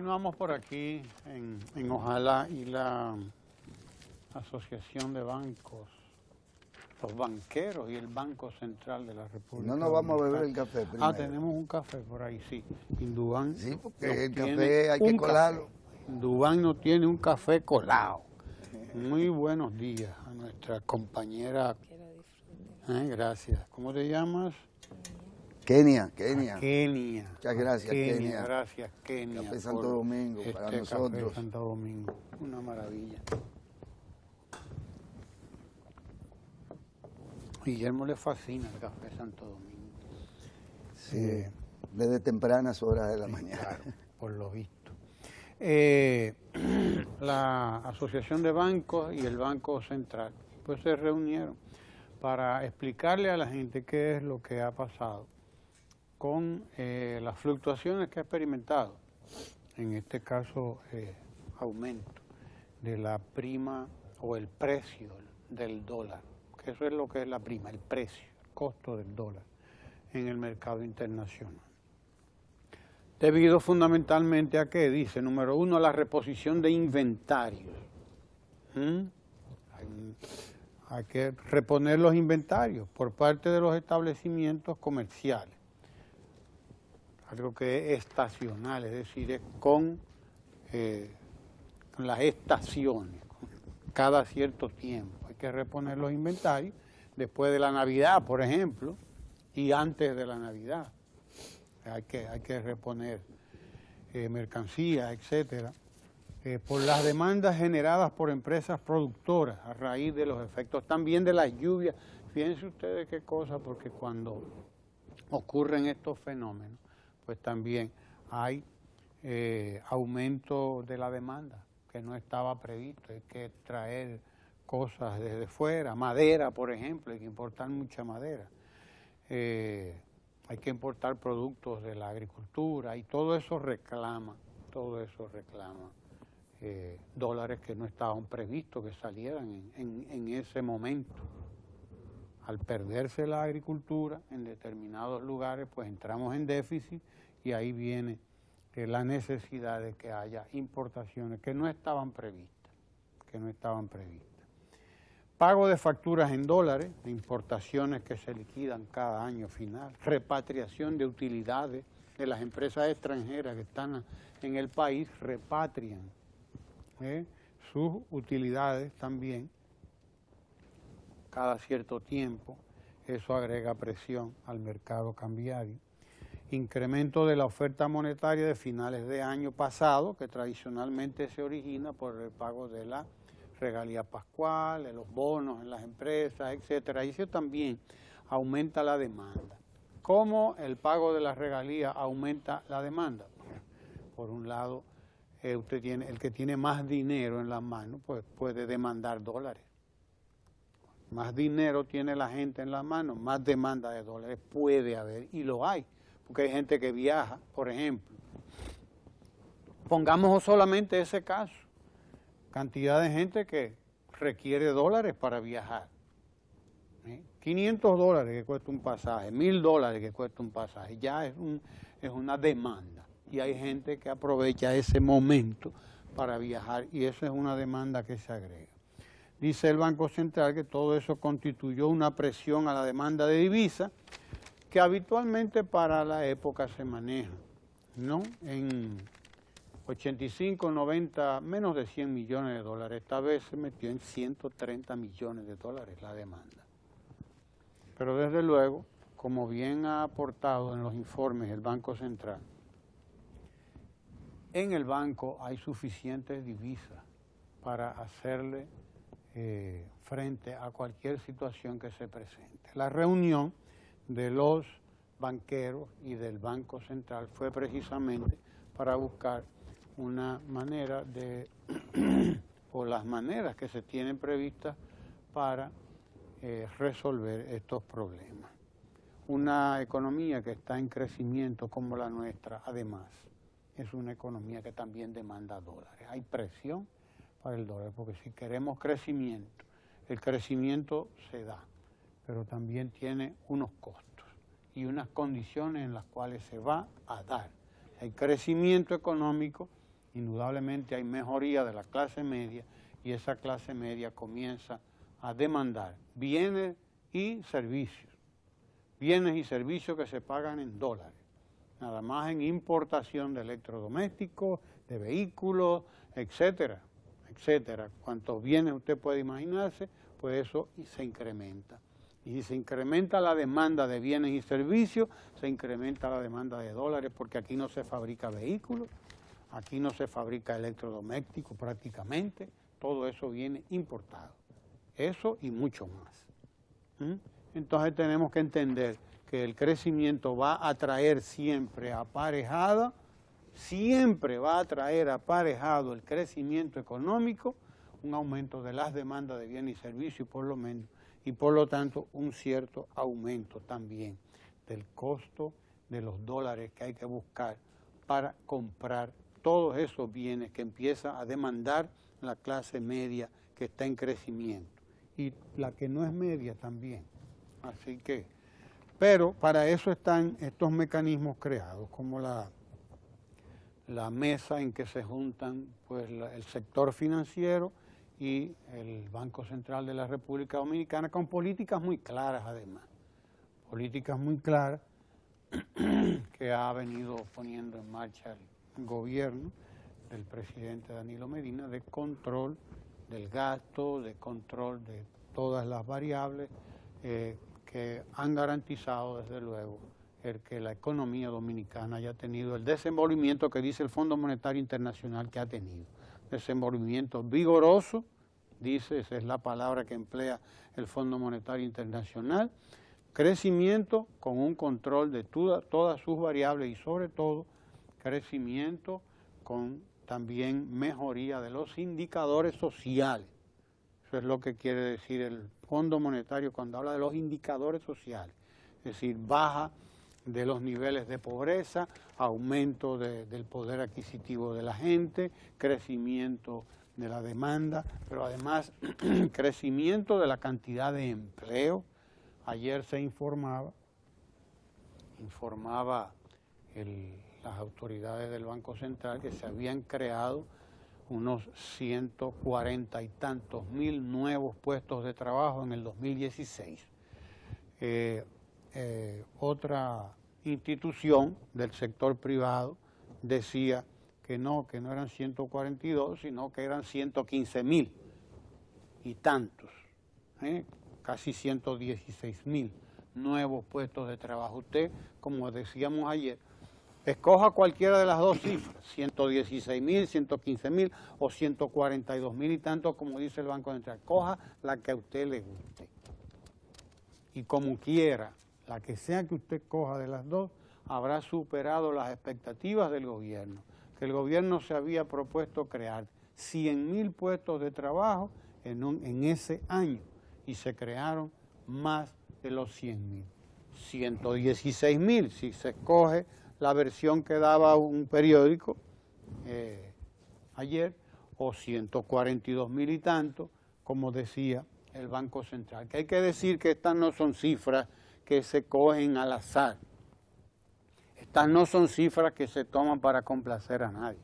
Continuamos por aquí en Ojalá y la Asociación de Bancos, los banqueros y el Banco Central de la República. No nos vamos a beber el café primero. Tenemos un café por ahí, sí. Indubán. Sí, porque el café hay que colarlo. Indubán no tiene un café colado. Muy buenos días a nuestra compañera. Gracias. ¿Cómo te llamas? Kenia. Kenia. Muchas gracias, Kenia. Gracias, Kenia. Café Santo Domingo, para nosotros. Café Santo Domingo, una maravilla. Guillermo le fascina el café Santo Domingo. Sí, desde tempranas horas de la mañana. Claro, por lo visto. La Asociación de Bancos y el Banco Central pues se reunieron para explicarle a la gente qué es lo que ha pasado con las fluctuaciones que ha experimentado, en este caso aumento de la prima o el precio del dólar, que eso es lo que es la prima, el precio, el costo del dólar en el mercado internacional. Debido fundamentalmente a que, dice, número uno, a la reposición de inventarios. Hay que reponer los inventarios por parte de los establecimientos comerciales. Algo que es estacional, es decir, es con las estaciones, cada cierto tiempo. Hay que reponer los inventarios después de la Navidad, por ejemplo, y antes de la Navidad. Hay que reponer mercancías, etcétera, por las demandas generadas por empresas productoras a raíz de los efectos también de las lluvias. Fíjense ustedes qué cosa, porque cuando ocurren estos fenómenos, pues también hay aumento de la demanda que no estaba previsto. Hay que traer cosas desde fuera, madera, por ejemplo, hay que importar mucha madera. Hay que importar productos de la agricultura y todo eso reclama dólares que no estaban previstos que salieran en ese momento. Al perderse la agricultura en determinados lugares, pues entramos en déficit y ahí viene la necesidad de que haya importaciones que no estaban previstas, Pago de facturas en dólares, de importaciones que se liquidan cada año final, repatriación de utilidades de las empresas extranjeras que están en el país, repatrian sus utilidades también cada cierto tiempo. Eso agrega presión al mercado cambiario. Incremento de la oferta monetaria de finales de año pasado, que tradicionalmente se origina por el pago de la regalía pascual, de los bonos en las empresas, etcétera. Y eso también aumenta la demanda. ¿Cómo el pago de la regalía aumenta la demanda? Por un lado, el que tiene más dinero en las manos, pues puede demandar dólares. Más dinero tiene la gente en las manos, más demanda de dólares puede haber, y lo hay, porque hay gente que viaja, por ejemplo. Pongamos solamente ese caso. Cantidad de gente que requiere dólares para viajar. $500 que cuesta un pasaje, $1000 que cuesta un pasaje, ya es una demanda. Y hay gente que aprovecha ese momento para viajar y eso es una demanda que se agrega. Dice el Banco Central que todo eso constituyó una presión a la demanda de divisas que habitualmente para la época se maneja, ¿no? En 85, 90, menos de 100 millones de dólares. Esta vez se metió en 130 millones de dólares la demanda. Pero desde luego, como bien ha aportado en los informes el Banco Central, en el banco hay suficientes divisas para hacerle frente a cualquier situación que se presente. La reunión de los banqueros y del Banco Central fue precisamente para buscar una manera o las maneras que se tienen previstas para resolver estos problemas. Una economía que está en crecimiento como la nuestra, además, es una economía que también demanda dólares. Hay presión para el dólar, porque si queremos crecimiento, el crecimiento se da, pero también tiene unos costos y unas condiciones en las cuales se va a dar. Hay crecimiento económico indudablemente hay mejoría de la clase media y esa clase media comienza a demandar bienes y servicios que se pagan en dólares, nada más en importación de electrodomésticos, de vehículos, etcétera, etcétera. Cuantos bienes usted puede imaginarse, pues eso se incrementa. Y si se incrementa la demanda de bienes y servicios, se incrementa la demanda de dólares, porque aquí no se fabrica vehículos, aquí no se fabrica electrodomésticos prácticamente, todo eso viene importado. Eso y mucho más. Entonces tenemos que entender que el crecimiento va a traer siempre aparejado el crecimiento económico, un aumento de las demandas de bienes y servicios y por lo tanto un cierto aumento también del costo de los dólares que hay que buscar para comprar todos esos bienes que empieza a demandar la clase media que está en crecimiento y la que no es media también. Así que, pero para eso están estos mecanismos creados, como la mesa en que se juntan pues el sector financiero y el Banco Central de la República Dominicana, con políticas muy claras además, políticas muy claras que ha venido poniendo en marcha el gobierno del presidente Danilo Medina, de control del gasto, de control de todas las variables que han garantizado desde luego el que la economía dominicana haya tenido el desenvolvimiento que dice el Fondo Monetario Internacional que ha tenido. Desenvolvimiento vigoroso, dice, esa es la palabra que emplea el Fondo Monetario Internacional, crecimiento con un control de todas sus variables y sobre todo crecimiento con también mejoría de los indicadores sociales. Eso es lo que quiere decir el Fondo Monetario cuando habla de los indicadores sociales, es decir, baja de los niveles de pobreza, aumento del poder adquisitivo de la gente, crecimiento de la demanda, pero además crecimiento de la cantidad de empleo. Ayer se informaba las autoridades del Banco Central que se habían creado unos 140 y tantos mil nuevos puestos de trabajo en el 2016. Otra institución del sector privado decía que no eran 142, sino que eran 115.000 y tantos, casi 116.000 nuevos puestos de trabajo. Usted, como decíamos ayer, escoja cualquiera de las dos cifras, 116.000, 115.000 o 142.000 y tantos, como dice el Banco Central. Coja la que a usted le guste. Y como quiera, la que sea que usted coja de las dos, habrá superado las expectativas del gobierno, que el gobierno se había propuesto crear 100.000 puestos de trabajo en ese año, y se crearon más de los 100.000. 116.000, si se escoge la versión que daba un periódico ayer, o 142.000 y tanto, como decía el Banco Central. Que hay que decir que estas no son cifras que se cogen al azar. Estas no son cifras que se toman para complacer a nadie.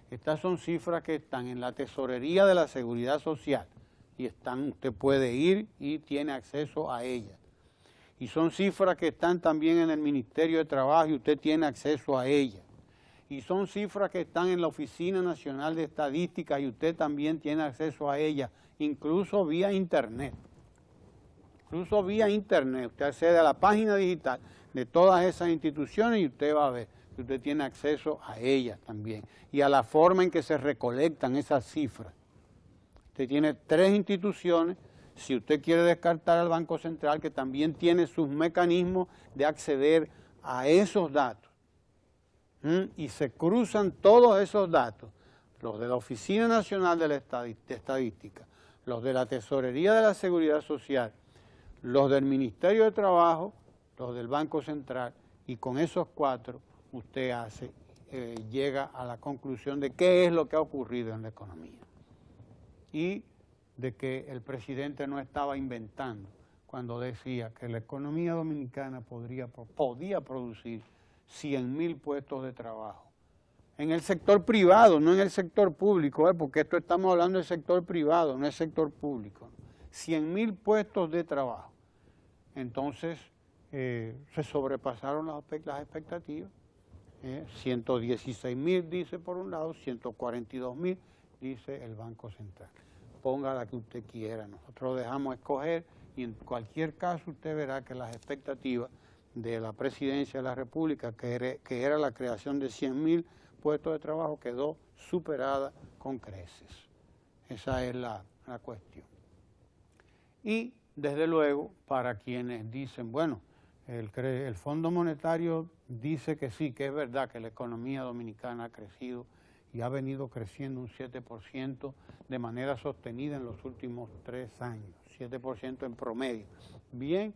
Estas son cifras que están en la tesorería de la Seguridad Social y usted puede ir y tiene acceso a ellas. Y son cifras que están también en el Ministerio de Trabajo y usted tiene acceso a ellas. Y son cifras que están en la Oficina Nacional de Estadística y usted también tiene acceso a ellas, incluso vía Internet. Incluso vía Internet. Usted accede a la página digital de todas esas instituciones y usted va a ver que usted tiene acceso a ellas también. Y a la forma en que se recolectan esas cifras. Usted tiene 3 instituciones. Si usted quiere descartar al Banco Central, que también tiene sus mecanismos de acceder a esos datos. Y se cruzan todos esos datos, los de la Oficina Nacional de Estadística, los de la Tesorería de la Seguridad Social, los del Ministerio de Trabajo, los del Banco Central, y con esos 4 usted llega a la conclusión de qué es lo que ha ocurrido en la economía. Y de que el presidente no estaba inventando cuando decía que la economía dominicana podía producir 100.000 puestos de trabajo en el sector privado, no en el sector público, porque esto estamos hablando del sector privado, no el sector público. 100.000 puestos de trabajo. Entonces, se sobrepasaron las expectativas. 116.000 dice por un lado, 142.000 dice el Banco Central. Ponga la que usted quiera, nosotros dejamos escoger y en cualquier caso usted verá que las expectativas de la Presidencia de la República, que era la creación de 100.000 puestos de trabajo, quedó superada con creces. Esa es la cuestión. Y desde luego, para quienes dicen, bueno, el Fondo Monetario dice que sí, que es verdad que la economía dominicana ha crecido y ha venido creciendo un 7% de manera sostenida en los últimos 3 años, 7% en promedio. Bien,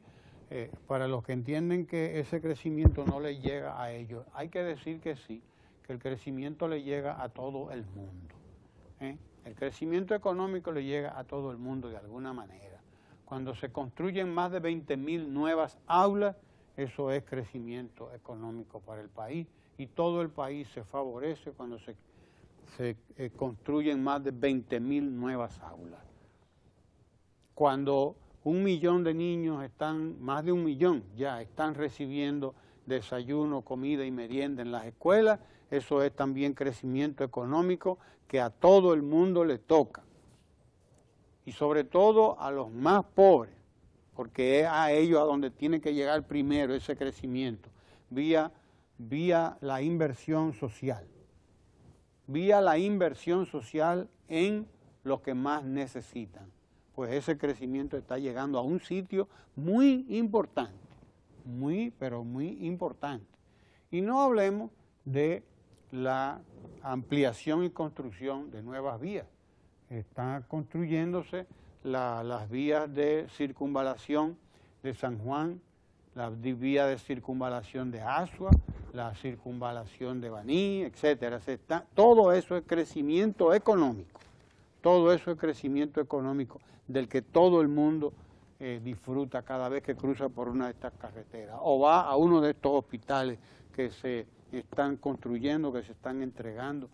para los que entienden que ese crecimiento no les llega a ellos, hay que decir que sí, que el crecimiento le llega a todo el mundo. El crecimiento económico le llega a todo el mundo de alguna manera. Cuando se construyen más de 20.000 nuevas aulas, eso es crecimiento económico para el país y todo el país se favorece cuando se construyen más de 20.000 nuevas aulas. Cuando 1 millón de niños más de 1 millón ya están recibiendo desayuno, comida y merienda en las escuelas, eso es también crecimiento económico que a todo el mundo le toca. Y sobre todo a los más pobres, porque es a ellos a donde tiene que llegar primero ese crecimiento, vía la inversión social. Vía la inversión social en los que más necesitan. Pues ese crecimiento está llegando a un sitio muy importante, pero muy importante. Y no hablemos de la ampliación y construcción de nuevas vías. Están construyéndose las vías de circunvalación de San Juan, la vía de circunvalación de Asua, la circunvalación de Baní, etcétera. Todo eso es crecimiento económico. Todo eso es crecimiento económico del que todo el mundo disfruta cada vez que cruza por una de estas carreteras o va a uno de estos hospitales que se están construyendo, que se están entregando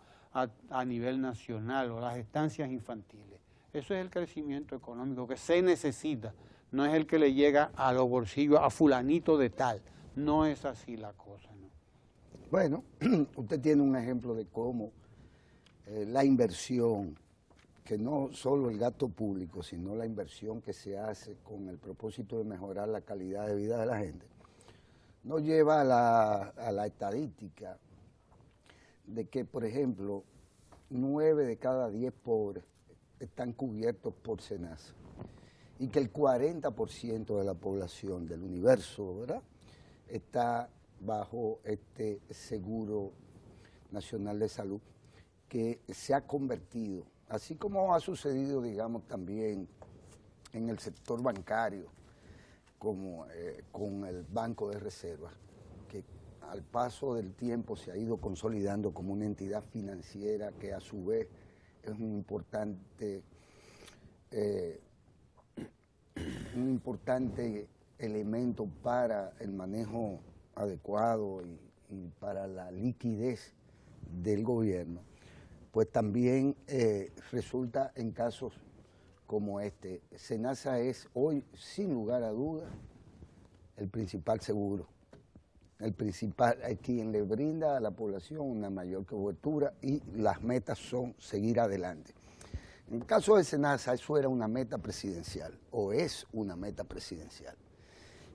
a nivel nacional, o las estancias infantiles. Eso es el crecimiento económico que se necesita, no es el que le llega a los bolsillos a fulanito de tal. No es así la cosa, ¿no? Bueno, usted tiene un ejemplo de cómo la inversión, que no solo el gasto público, sino la inversión que se hace con el propósito de mejorar la calidad de vida de la gente, nos lleva a la estadística de que, por ejemplo, 9 de cada 10 pobres están cubiertos por SENASA y que el 40% de la población del universo, ¿verdad?, está bajo este Seguro Nacional de Salud, que se ha convertido, así como ha sucedido, digamos, también en el sector bancario, como con el Banco de Reserva, que al paso del tiempo se ha ido consolidando como una entidad financiera que a su vez es un importante elemento para el manejo adecuado y para la liquidez del gobierno, pues también resulta en casos como este. SENASA es hoy, sin lugar a dudas, el principal seguro, el principal, quien le brinda a la población una mayor cobertura, y las metas son seguir adelante. En el caso de SENASA, eso era una meta presidencial, o es una meta presidencial.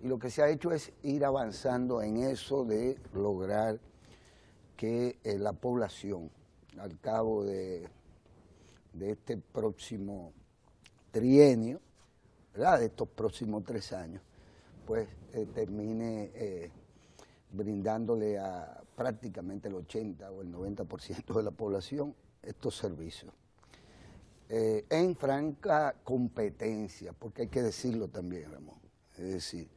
Y lo que se ha hecho es ir avanzando en eso de lograr que la población, al cabo de este próximo trienio, ¿verdad?, de estos próximos 3 años, pues termine brindándole a prácticamente el 80 o el 90% de la población estos servicios. En franca competencia, porque hay que decirlo también, Ramón, es decir,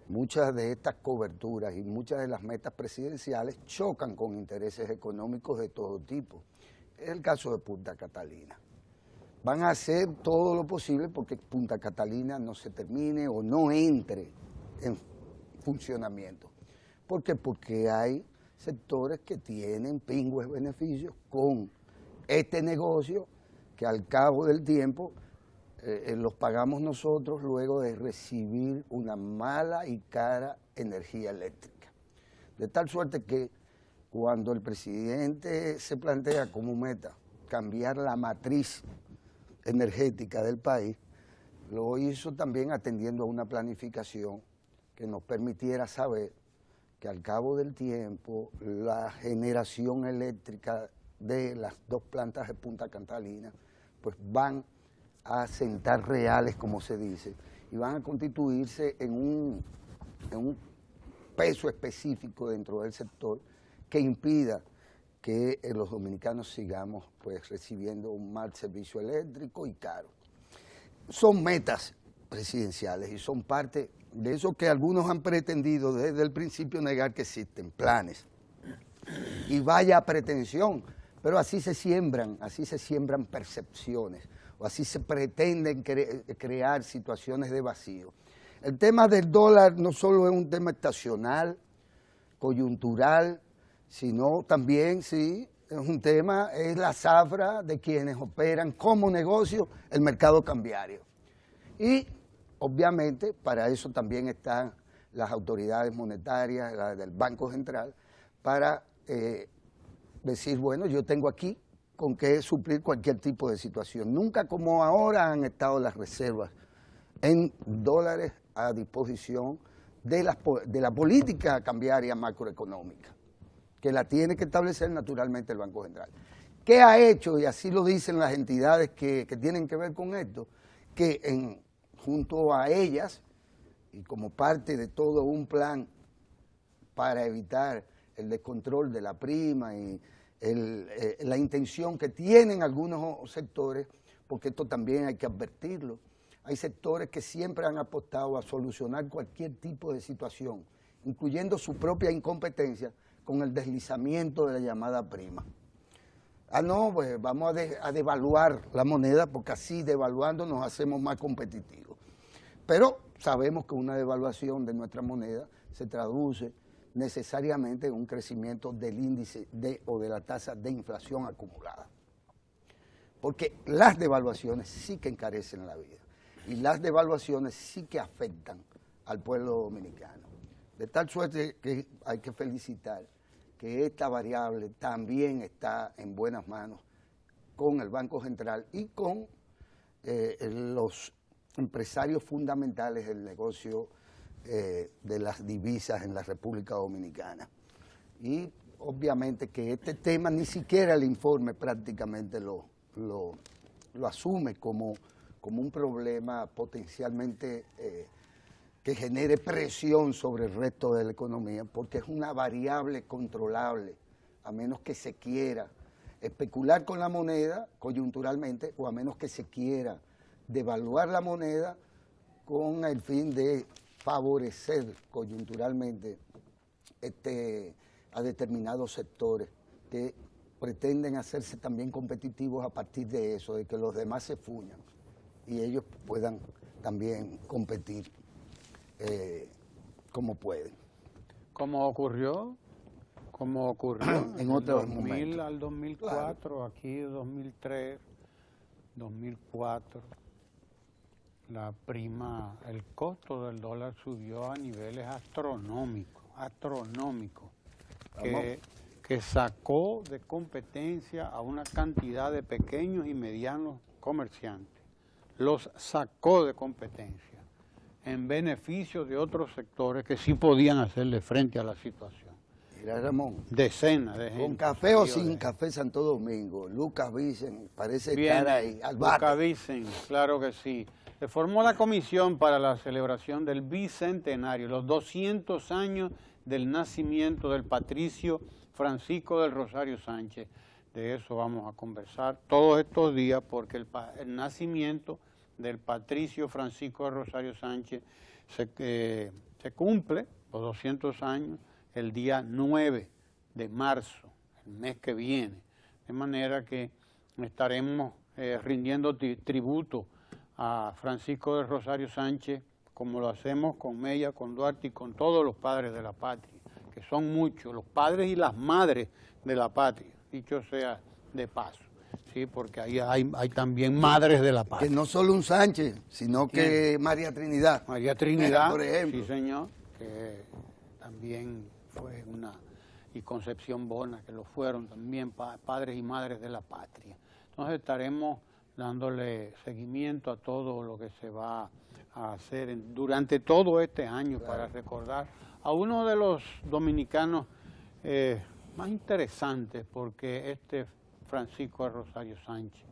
muchas de estas coberturas y muchas de las metas presidenciales chocan con intereses económicos de todo tipo. Es el caso de Punta Catalina. Van a hacer todo lo posible porque Punta Catalina no se termine o no entre en funcionamiento. ¿Por qué? Porque hay sectores que tienen pingües beneficios con este negocio que al cabo del tiempo los pagamos nosotros luego de recibir una mala y cara energía eléctrica. De tal suerte que cuando el presidente se plantea como meta cambiar la matriz energética del país, lo hizo también atendiendo a una planificación que nos permitiera saber que al cabo del tiempo la generación eléctrica de las dos plantas de Punta Catalina pues van a sentar reales, como se dice, y van a constituirse en un peso específico dentro del sector que impida que los dominicanos sigamos pues recibiendo un mal servicio eléctrico y caro. Son metas presidenciales y son parte de eso que algunos han pretendido desde el principio negar que existen planes. Y vaya pretensión, pero así se siembran percepciones, o así se pretenden crear situaciones de vacío. El tema del dólar no solo es un tema estacional, coyuntural, sino también, sí, es la zafra de quienes operan como negocio el mercado cambiario. Y obviamente para eso también están las autoridades monetarias, la del Banco Central, para decir, bueno, yo tengo aquí con qué suplir cualquier tipo de situación. Nunca como ahora han estado las reservas en dólares a disposición de la política cambiaria macroeconómica, que la tiene que establecer naturalmente el Banco Central. ¿Qué ha hecho? Y así lo dicen las entidades que tienen que ver con esto, que junto a ellas, y como parte de todo un plan para evitar el descontrol de la prima y la intención que tienen algunos sectores, porque esto también hay que advertirlo, hay sectores que siempre han apostado a solucionar cualquier tipo de situación, incluyendo su propia incompetencia, con el deslizamiento de la llamada prima. No, pues vamos a devaluar la moneda porque así devaluando nos hacemos más competitivos. Pero sabemos que una devaluación de nuestra moneda se traduce necesariamente en un crecimiento del índice o de la tasa de inflación acumulada. Porque las devaluaciones sí que encarecen la vida y las devaluaciones sí que afectan al pueblo dominicano. De tal suerte que hay que felicitar que esta variable también está en buenas manos con el Banco Central y con los empresarios fundamentales del negocio de las divisas en la República Dominicana. Y obviamente que este tema ni siquiera el informe prácticamente lo asume como un problema potencialmente que genere presión sobre el resto de la economía, porque es una variable controlable, a menos que se quiera especular con la moneda coyunturalmente o a menos que se quiera devaluar la moneda con el fin de favorecer coyunturalmente a determinados sectores que pretenden hacerse también competitivos a partir de eso, de que los demás se fuñan y ellos puedan también competir como pueden. Como ocurrió en otros 2000 momentos. Al 2004, claro. Aquí 2003, 2004, la prima, el costo del dólar subió a niveles astronómicos, que sacó de competencia a una cantidad de pequeños y medianos comerciantes, los sacó de competencia en beneficio de otros sectores que sí podían hacerle frente a la situación. Mira, Ramón, decenas de gente. Con café o sin café Santo Domingo, Lucas Vicen parece estar ahí, al bate. Lucas Vicen, claro que sí. Se formó la comisión para la celebración del bicentenario, los 200 años del nacimiento del patricio Francisco del Rosario Sánchez. De eso vamos a conversar todos estos días porque el nacimiento del patricio Francisco de Rosario Sánchez se cumple los 200 años el día 9 de marzo, el mes que viene. De manera que estaremos rindiendo tributo a Francisco de Rosario Sánchez, como lo hacemos con Mella, con Duarte y con todos los padres de la patria que son muchos, los padres y las madres de la patria, dicho sea de paso. Sí, porque ahí hay también madres de la patria. Que no solo un Sánchez, sino que María Trinidad. María Trinidad, por ejemplo. sí señor, que también fue una, y Concepción Bona, que lo fueron también padres y madres de la patria. Entonces estaremos dándole seguimiento a todo lo que se va a hacer durante todo este año, claro, para recordar a uno de los dominicanos más interesantes, porque Francisco de Rosario Sánchez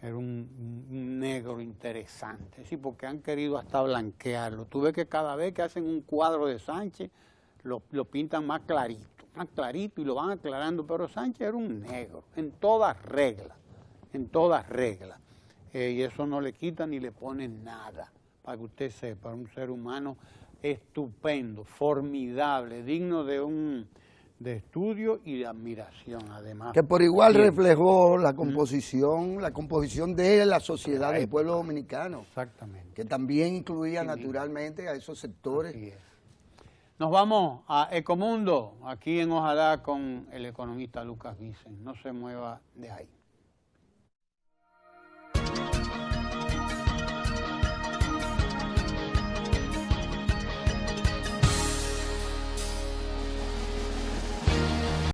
era un negro interesante, sí, porque han querido hasta blanquearlo. Tú ves que cada vez que hacen un cuadro de Sánchez, lo pintan más clarito y lo van aclarando, pero Sánchez era un negro, en todas reglas, y eso no le quita ni le pone nada, para que usted sepa, un ser humano estupendo, formidable, digno de estudio y de admiración, además. Que por igual reflejó la composición de la sociedad del pueblo dominicano. Exactamente. Que también incluía naturalmente a esos sectores. Así es. Nos vamos a Ecomundo, aquí en Ojalá con el economista Lucas Vicen. No se mueva de ahí.